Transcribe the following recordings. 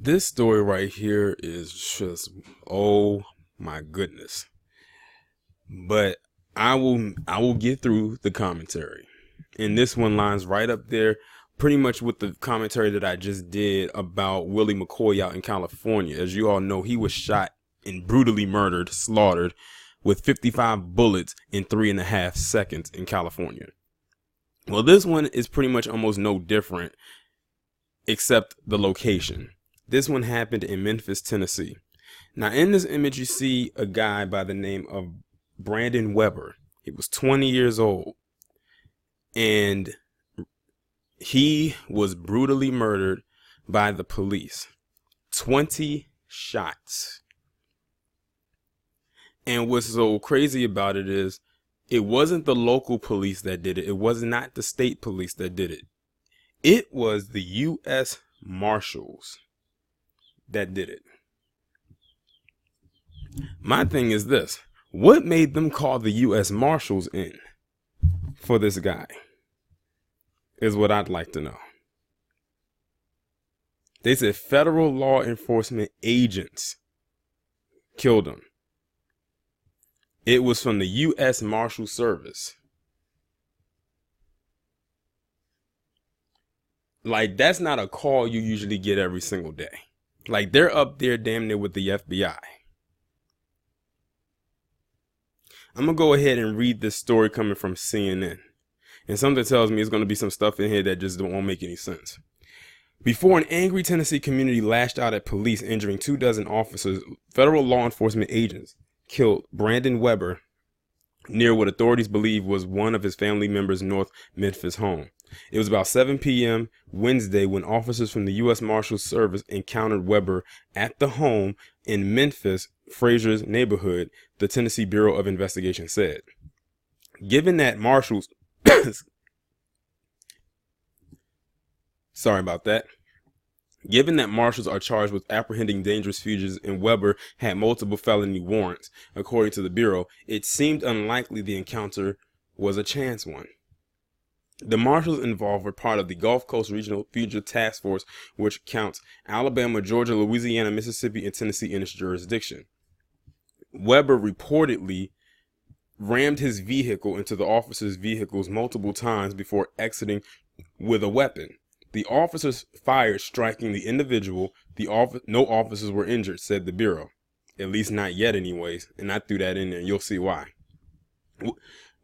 This story right here is just, oh my goodness. But I will get through the commentary. And this one lines right up there pretty much with the commentary that I just did about Willie McCoy out in California. As you all know, he was shot and brutally murdered, slaughtered with 55 bullets in 3.5 seconds in California. Well, this one is pretty much almost no different except the location. This one happened in Memphis, Tennessee. Now, in this image, you see a guy by the name of Brandon Weber. He was 20 years old, and he was brutally murdered by the police. 20 shots. And what's so crazy about it is it wasn't the local police that did it. It was not the state police that did it. It was the U.S. Marshals that did it. My thing is this. What made them call the U.S. Marshals in for this guy is what I'd like to know. They said federal law enforcement agents killed him. It was from the U.S. Marshal Service. Like, that's not a call you usually get every single day. Like, they're up there damn near with the FBI. I'm going to go ahead and read this story coming from CNN. And something tells me it's going to be some stuff in here that just won't make any sense. Before an angry Tennessee community lashed out at police, injuring 24 officers, federal law enforcement agents killed Brandon Weber near what authorities believe was one of his family members' North Memphis home. It was about 7 p.m. Wednesday when officers from the U.S. Marshals Service encountered Weber at the home in Memphis, Frazier's neighborhood, the Tennessee Bureau of Investigation said. Given that marshals... Sorry about that. Given that marshals are charged with apprehending dangerous fugitives and Weber had multiple felony warrants, according to the Bureau, it seemed unlikely the encounter was a chance one. The marshals involved were part of the Gulf Coast Regional Fugitive Task Force, which counts Alabama, Georgia, Louisiana, Mississippi, and Tennessee in its jurisdiction. Weber reportedly rammed his vehicle into the officers' vehicles multiple times before exiting with a weapon. The officers fired, striking the individual. No officers were injured, said the Bureau. At least not yet anyways. And I threw that in there, and you'll see why.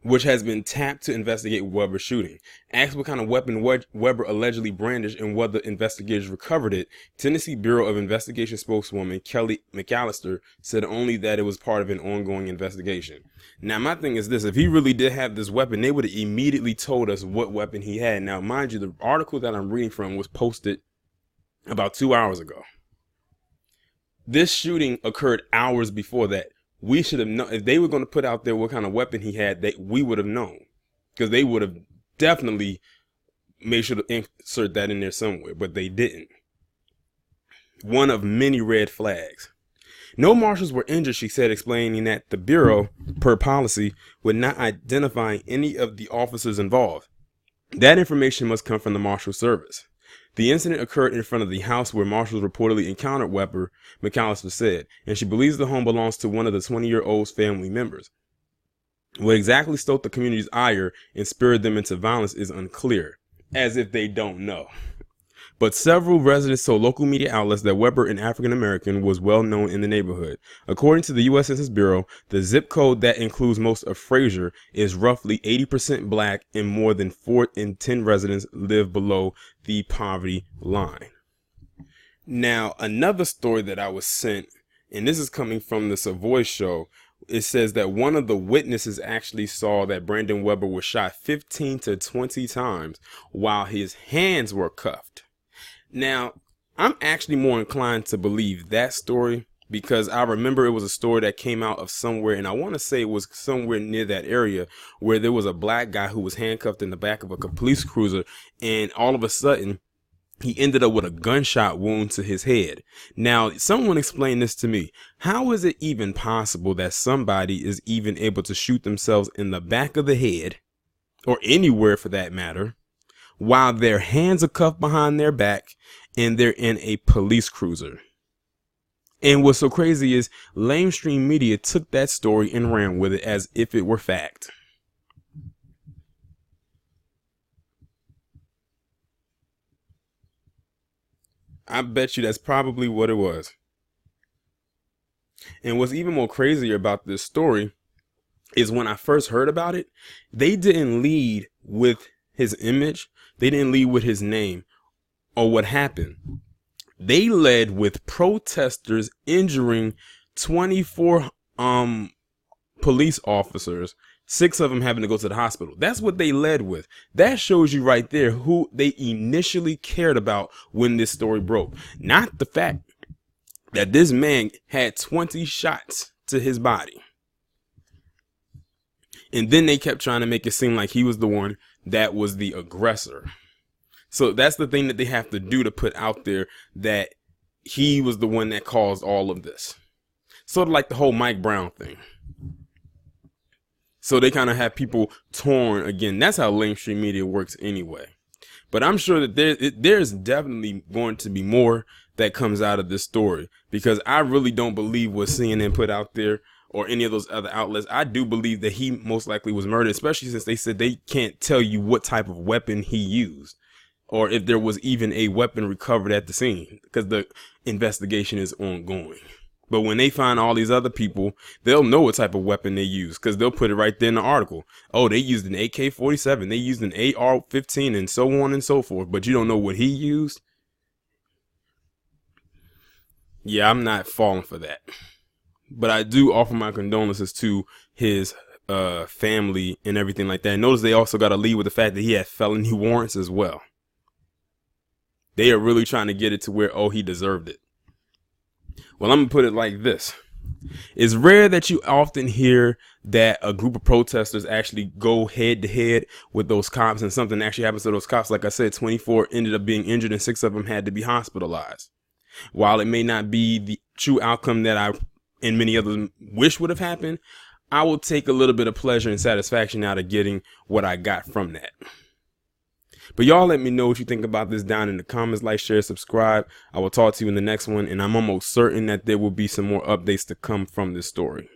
Which has been tapped to investigate Weber's shooting. Asked what kind of weapon Weber allegedly brandished and whether investigators recovered it, Tennessee Bureau of Investigation spokeswoman Kelly McAllister said only that it was part of an ongoing investigation. Now, my thing is this. If he really did have this weapon, they would have immediately told us what weapon he had. Now, mind you, the article that I'm reading from was posted about 2 hours ago. This shooting occurred hours before that. We should have known if they were going to put out there what kind of weapon he had, that we would have known, because they would have definitely made sure to insert that in there somewhere, but they didn't. One of many red flags. No marshals were injured, she said, explaining that the Bureau, per policy, would not identify any of the officers involved. That information must come from the Marshal Service. The incident occurred in front of the house where marshals reportedly encountered Weber, McAllister said, and she believes the home belongs to one of the 20-year-old's family members. What exactly stoked the community's ire and spurred them into violence is unclear, as if they don't know. But several residents told local media outlets that Weber, an African American, was well known in the neighborhood. According to the U.S. Census Bureau, the zip code that includes most of Frazier is roughly 80% black, and more than 4 in 10 residents live below the poverty line. Now, another story that I was sent, and this is coming from the Savoy show, it says that one of the witnesses actually saw that Brandon Weber was shot 15 to 20 times while his hands were cuffed. Now, I'm actually more inclined to believe that story because I remember it was a story that came out of somewhere, and I want to say it was somewhere near that area where there was a black guy who was handcuffed in the back of a police cruiser, and all of a sudden, he ended up with a gunshot wound to his head. Now, someone explain this to me. How is it even possible that somebody is even able to shoot themselves in the back of the head, or anywhere for that matter, while their hands are cuffed behind their back and they're in a police cruiser. And what's so crazy is lamestream media took that story and ran with it as if it were fact. I bet you that's probably what it was. And what's even more crazier about this story is when I first heard about it, they didn't lead with his image. They didn't lead with his name or what happened. They led with protesters injuring 24 police officers, 6 of them having to go to the hospital. That's what they led with. That shows you right there who they initially cared about when this story broke. Not the fact that this man had 20 shots to his body. And then they kept trying to make it seem like he was the one that was the aggressor. So that's the thing that they have to do to put out there, that he was the one that caused all of this. Sort of like the whole Mike Brown thing. So they kind of have people torn again. That's how lamestream media works anyway. But I'm sure that there's definitely going to be more that comes out of this story, because I really don't believe what CNN put out there or any of those other outlets. I do believe that he most likely was murdered, especially since they said they can't tell you what type of weapon he used, or if there was even a weapon recovered at the scene, because the investigation is ongoing. But when they find all these other people, they'll know what type of weapon they use, because they'll put it right there in the article. Oh, they used an AK-47, they used an AR-15, and so on and so forth. But you don't know what he used? Yeah, I'm not falling for that. But I do offer my condolences to his family and everything like that. And notice they also got to lead with the fact that he had felony warrants as well. They are really trying to get it to where, oh, he deserved it. Well, I'm going to put it like this. It's rare that you often hear that a group of protesters actually go head to head with those cops and something actually happens to those cops. Like I said, 24 ended up being injured and 6 of them had to be hospitalized. While it may not be the true outcome that I and many others wish would have happened, I will take a little bit of pleasure and satisfaction out of getting what I got from that. But y'all let me know what you think about this down in the comments. Like, share, subscribe. I will talk to you in the next one, and I'm almost certain that there will be some more updates to come from this story.